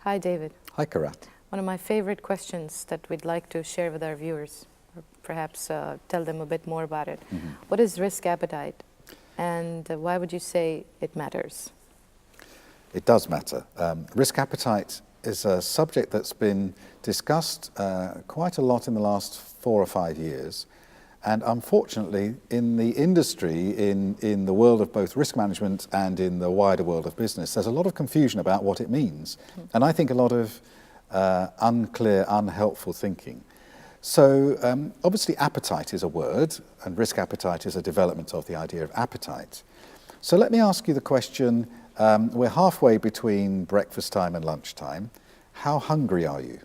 Hi, David. Hi, Karat. One of my favorite questions that we'd like to share with our viewers, or perhaps tell them a bit more about it. What is risk appetite, and why would you say it matters? It does matter. Risk appetite is a subject that's been discussed quite a lot in the last 4 or 5 years. And unfortunately, in the industry, in the world of both risk management and in the wider world of business, there's a lot of confusion about what it means. And I think a lot of unclear, unhelpful thinking. So obviously appetite is a word, and risk appetite is a development of the idea of appetite. So let me ask you the question, we're halfway between breakfast time and lunchtime. How hungry are you?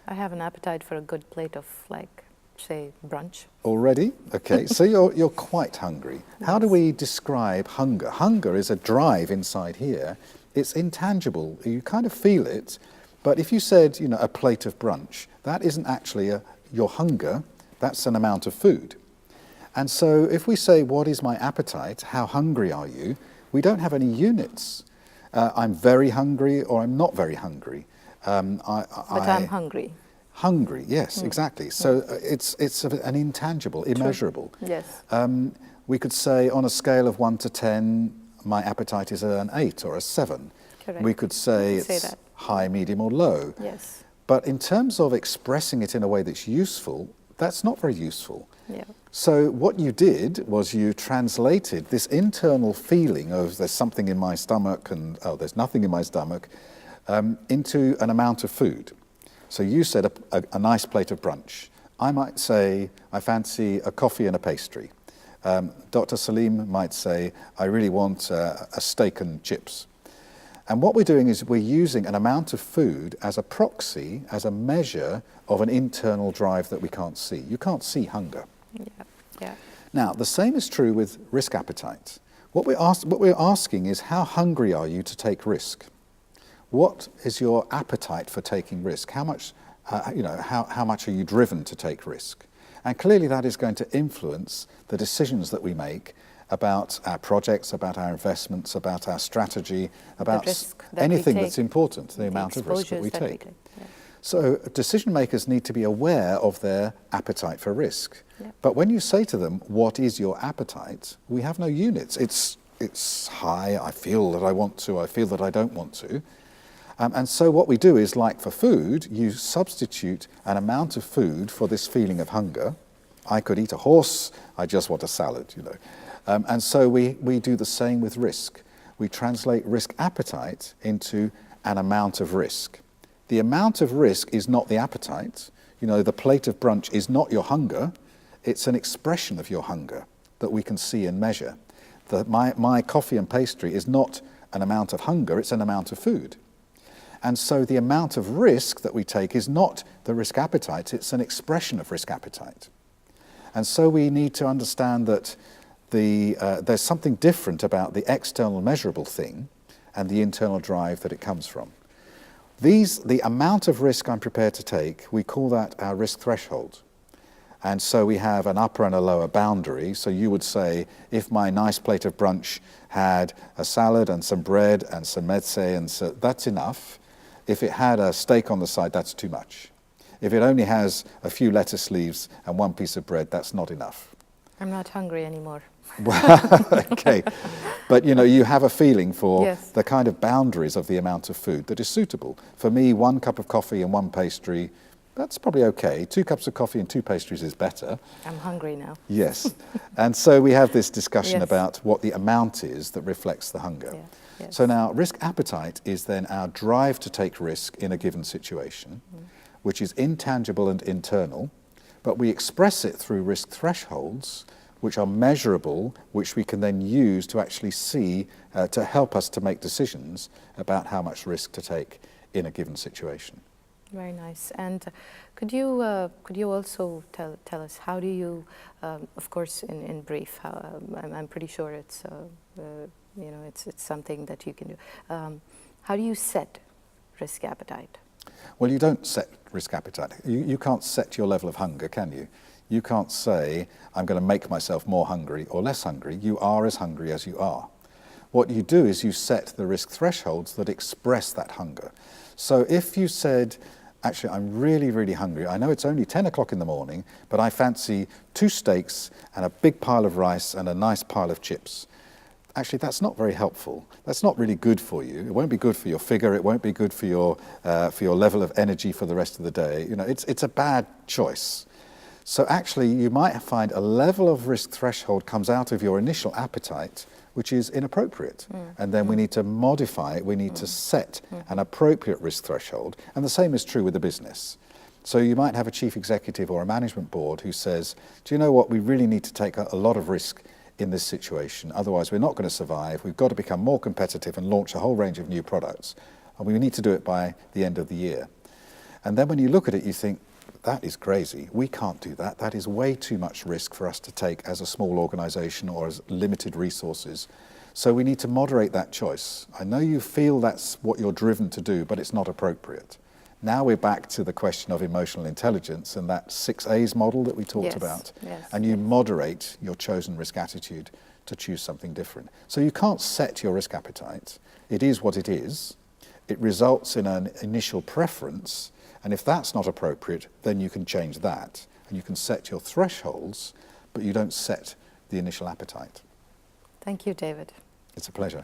I have an appetite for a good plate of, like, say, brunch. Already? Okay, so you're quite hungry. How do we describe hunger? Hunger is a drive inside here. It's intangible. You kind of feel it. But if you said, a plate of brunch, that isn't actually your hunger. That's an amount of food. And so if we say, what is my appetite? How hungry are you? We don't have any units. I'm very hungry or I'm not very hungry. But I'm hungry. Hungry, yes, exactly. So it's an intangible, immeasurable. True. Yes. We could say on a scale of 1 to 10, my appetite is an 8 or a 7. Correct. We could say it's high, medium or low. Yes. But in terms of expressing it in a way that's useful, that's not very useful. Yeah. So what you did was you translated this internal feeling of there's something in my stomach and there's nothing in my stomach into an amount of food. So you said a nice plate of brunch. I might say, I fancy a coffee and a pastry. Dr. Salim might say, I really want a steak and chips. And what we're doing is we're using an amount of food as a proxy, as a measure of an internal drive that we can't see. You can't see hunger. Yeah. Now, the same is true with risk appetite. What we're asking is, how hungry are you to take risk? What is your appetite for taking risk? How much, how much are you driven to take risk? And clearly that is going to influence the decisions that we make about our projects, about our investments, about our strategy, about anything that's important, the amount of risk that we take. So decision makers need to be aware of their appetite for risk. Yeah. But when you say to them, what is your appetite? We have no units. It's high, I feel that I want to, I feel that I don't want to. And so what we do is, like for food, you substitute an amount of food for this feeling of hunger. I could eat a horse, I just want a salad, And so we do the same with risk. We translate risk appetite into an amount of risk. The amount of risk is not the appetite. The plate of brunch is not your hunger. It's an expression of your hunger that we can see and measure. My coffee and pastry is not an amount of hunger, it's an amount of food. And so the amount of risk that we take is not the risk appetite, it's an expression of risk appetite. And so we need to understand that there's something different about the external measurable thing and the internal drive that it comes from. The amount of risk I'm prepared to take, we call that our risk threshold. And so we have an upper and a lower boundary. So you would say, if my nice plate of brunch had a salad and some bread and some medse, and so that's enough. If it had a steak on the side, that's too much. If it only has a few lettuce leaves and one piece of bread, that's not enough. I'm not hungry anymore. Okay. But you have a feeling for the kind of boundaries of the amount of food that is suitable. For me, 1 cup of coffee and 1 pastry, that's probably okay. 2 cups of coffee and 2 pastries is better. I'm hungry now. Yes. And so we have this discussion about what the amount is that reflects the hunger. Yeah. Yes. So now risk appetite is then our drive to take risk in a given situation, which is intangible and internal, but we express it through risk thresholds, which are measurable, which we can then use to actually see, to help us to make decisions about how much risk to take in a given situation. Very nice. And could you also tell us, how do you, of course, in brief, I'm pretty sure it's it's something that you can do. How do you set risk appetite? Well, you don't set risk appetite. You can't set your level of hunger, can you? You can't say, I'm going to make myself more hungry or less hungry. You are as hungry as you are. What you do is you set the risk thresholds that express that hunger. So if you said, actually, I'm really, really hungry. I know it's only 10 o'clock in the morning, but I fancy 2 steaks and a big pile of rice and a nice pile of chips. Actually, that's not very helpful. That's not really good for you. It won't be good for your figure. It won't be good for your level of energy for the rest of the day. You know, it's a bad choice. So actually, you might find a level of risk threshold comes out of your initial appetite, which is inappropriate. And then we need to modify it. We need to set an appropriate risk threshold. And the same is true with the business. So you might have a chief executive or a management board who says, do you know what, we really need to take a lot of risk in this situation. Otherwise, we're not going to survive. We've got to become more competitive and launch a whole range of new products. And we need to do it by the end of the year. And then when you look at it, you think, that is crazy. We can't do that. That is way too much risk for us to take as a small organization or as limited resources. So we need to moderate that choice. I know you feel that's what you're driven to do, but it's not appropriate. Now we're back to the question of emotional intelligence and that 6 A's model that we talked about. Yes, and you moderate your chosen risk attitude to choose something different. So you can't set your risk appetite. It is what it is. It results in an initial preference. And if that's not appropriate, then you can change that. And you can set your thresholds, but you don't set the initial appetite. Thank you, David. It's a pleasure.